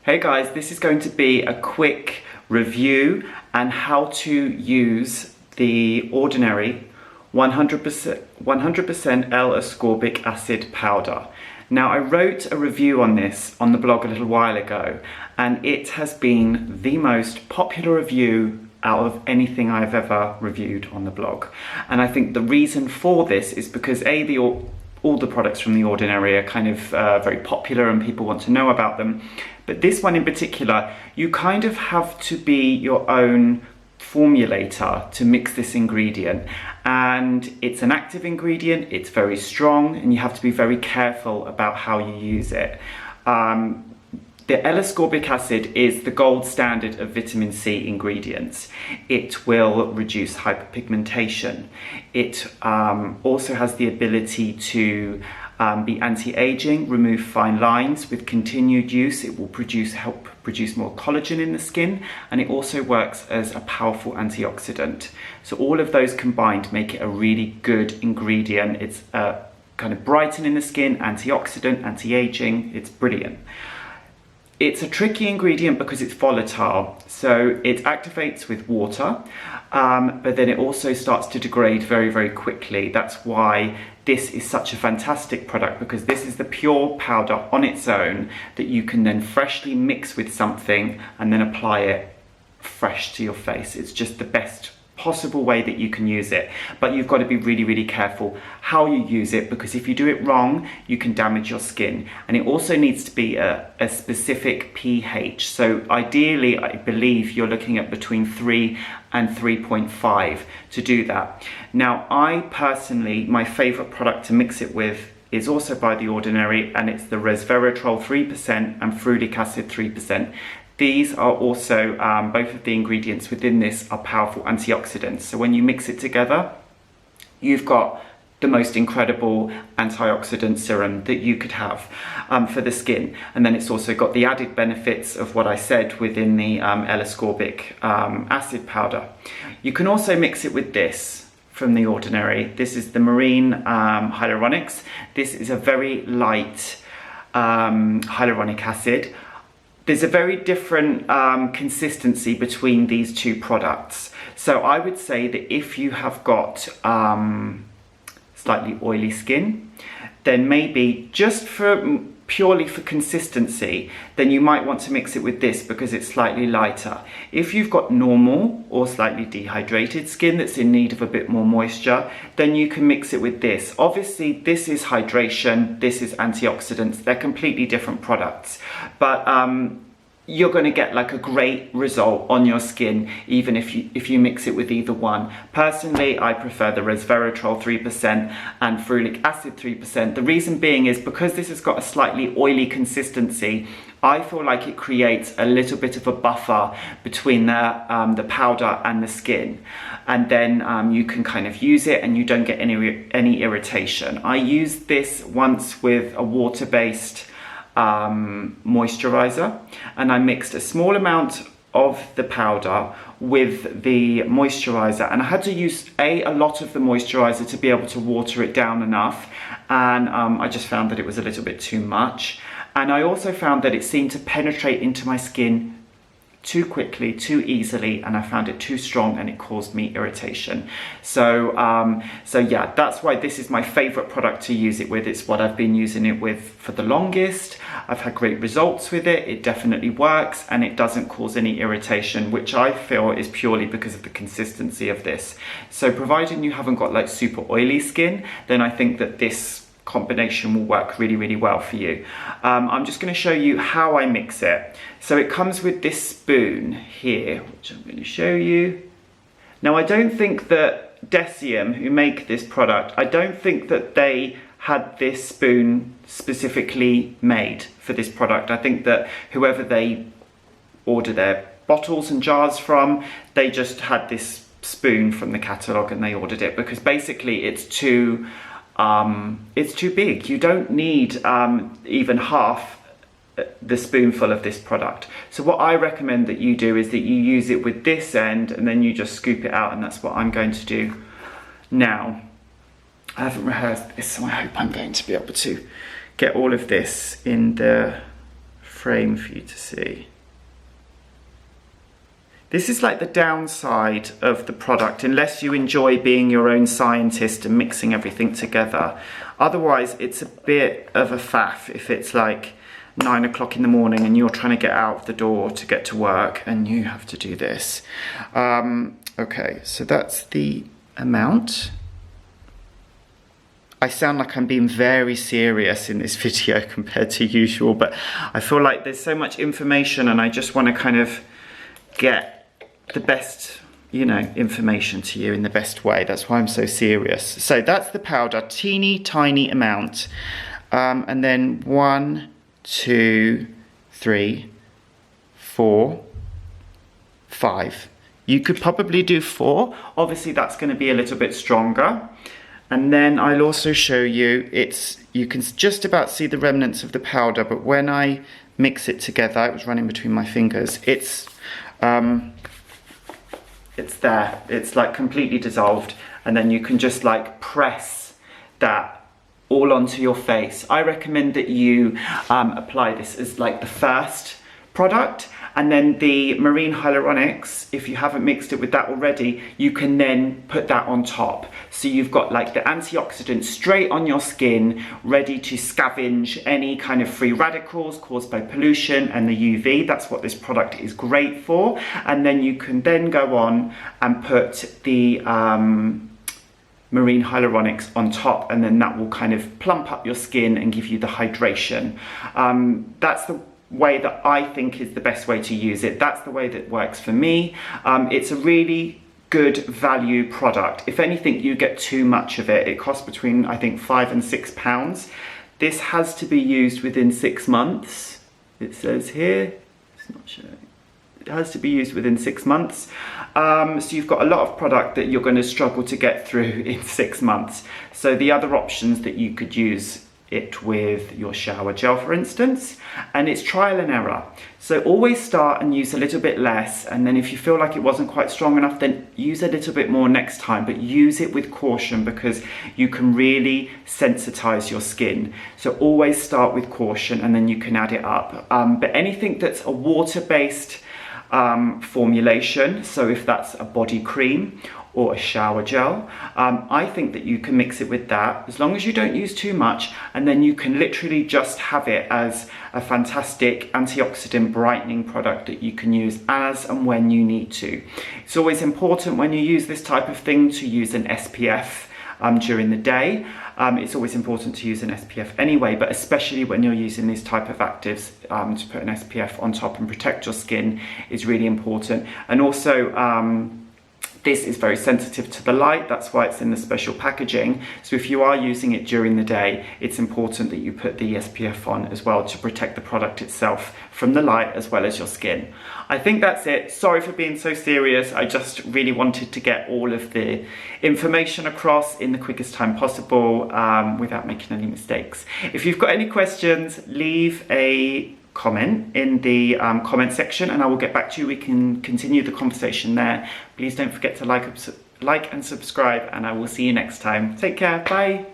Hey guys, this is going to be a quick review and how to use the ordinary 100% L-Ascorbic Acid powder. Now, I wrote a review on this on the blog a little while ago, and it has been the most popular review out of anything I've ever reviewed on the blog. And I think the reason for this is because all the products from The Ordinary are kind of very popular and people want to know about them. But this one in particular, you kind of have to be your own formulator to mix this ingredient. And it's an active ingredient, it's very strong, and you have to be very careful about how you use it. The L-Ascorbic acid is the gold standard of vitamin C ingredients. It will reduce hyperpigmentation. It also has the ability to be anti-aging, remove fine lines. With continued use, it will help produce more collagen in the skin, and it also works as a powerful antioxidant. So all of those combined make it a really good ingredient. It's kind of brightening the skin, antioxidant, anti-aging. It's brilliant. It's a tricky ingredient because it's volatile, so it activates with water, but then it also starts to degrade very, very quickly. That's why this is such a fantastic product, because this is the pure powder on its own that you can then freshly mix with something and then apply it fresh to your face. It's just the best possible way that you can use it, but you've got to be really, really careful how you use it, because if you do it wrong, you can damage your skin. And it also needs to be a specific pH. So ideally, I believe you're looking at between 3 and 3.5 to do that. Now, I personally, my favorite product to mix it with is also by The Ordinary, and it's the resveratrol 3% and ferulic acid 3%. These are also, both of the ingredients within this are powerful antioxidants. So when you mix it together, you've got the most incredible antioxidant serum that you could have for the skin. And then it's also got the added benefits of what I said within the L-Ascorbic acid powder. You can also mix it with this from The Ordinary. This is the marine hyaluronics. This is a very light hyaluronic acid. There's a very different consistency between these two products. So I would say that if you have got slightly oily skin, then maybe just purely for consistency, then you might want to mix it with this because it's slightly lighter. If you've got normal or slightly dehydrated skin that's in need of a bit more moisture, then you can mix it with this. Obviously, this is hydration, this is antioxidants. They're completely different products, but you're going to get like a great result on your skin even if you mix it with either one. Personally, I prefer the resveratrol 3% and ferulic acid 3%. The reason being is because this has got a slightly oily consistency, I feel like it creates a little bit of a buffer between the powder and the skin. And then you can kind of use it and you don't get any irritation. I used this once with a water-based moisturizer, and I mixed a small amount of the powder with the moisturizer, and I had to use a lot of the moisturizer to be able to water it down enough, and I just found that it was a little bit too much. And I also found that it seemed to penetrate into my skin too quickly, too easily, and I found it too strong and it caused me irritation. So yeah, that's why this is my favorite product to use it with. It's what I've been using it with for the longest. I've had great results with it. It definitely works and it doesn't cause any irritation, which I feel is purely because of the consistency of this. So providing you haven't got like super oily skin, then I think that this combination will work really, really well for you. I'm just going to show you how I mix it. So it comes with this spoon here, which I'm going to show you. Now, I don't think that Decium, who make this product, I don't think that they had this spoon specifically made for this product. I think that whoever they order their bottles and jars from, they just had this spoon from the catalogue and they ordered it because basically it's too big. You don't need even half the spoonful of this product. So what I recommend that you do is that you use it with this end and then you just scoop it out, and that's what I'm going to do now. I haven't rehearsed this, so I hope I'm going to be able to get all of this in the frame for you to see. This is like the downside of the product, unless you enjoy being your own scientist and mixing everything together. Otherwise, it's a bit of a faff if it's like 9 o'clock in the morning and you're trying to get out of the door to get to work and you have to do this. Okay, so that's the amount. I sound like I'm being very serious in this video compared to usual, but I feel like there's so much information and I just want to kind of get the best, you know, information to you in the best way. That's why I'm so serious. So that's the powder, teeny tiny amount. And then 1, 2, 3, 4, 5. You could probably do 4. Obviously that's going to be a little bit stronger. And then I'll also show you, you can just about see the remnants of the powder, but when I mix it together, it was running between my fingers, it's there, it's like completely dissolved, and then you can just like press that all onto your face. I recommend that you apply this as like the first product, and then the marine hyaluronics, if you haven't mixed it with that already, you can then put that on top. So you've got like the antioxidant straight on your skin, ready to scavenge any kind of free radicals caused by pollution and the UV. That's what this product is great for. And then you can then go on and put the marine hyaluronics on top, and then that will kind of plump up your skin and give you the hydration. That's the way that I think is the best way to use it. That's the way that works for me. It's a really good value product. If anything, you get too much of it. It costs between, I think, £5 and £6. This has to be used within 6 months. It says here, it's not showing. It has to be used within 6 months. So you've got a lot of product that you're going to struggle to get through in 6 months. So the other options that you could use it with your shower gel, for instance, and it's trial and error. So always start and use a little bit less, and then if you feel like it wasn't quite strong enough, then use a little bit more next time, but use it with caution because you can really sensitize your skin. So always start with caution and then you can add it up. But anything that's a water-based formulation, so if that's a body cream or a shower gel, I think that you can mix it with that as long as you don't use too much, and then you can literally just have it as a fantastic antioxidant brightening product that you can use as and when you need to. It's always important when you use this type of thing to use an SPF during the day. It's always important to use an SPF anyway, but especially when you're using these type of actives, to put an SPF on top and protect your skin is really important. And also, this is very sensitive to the light, that's why it's in the special packaging. So if you are using it during the day, it's important that you put the SPF on as well to protect the product itself from the light as well as your skin. I think that's it. Sorry for being so serious. I just really wanted to get all of the information across in the quickest time possible without making any mistakes. If you've got any questions, leave a comment in the comment section and I will get back to you. We can continue the conversation there. Please don't forget to like and subscribe, and I will see you next time. Take care. Bye.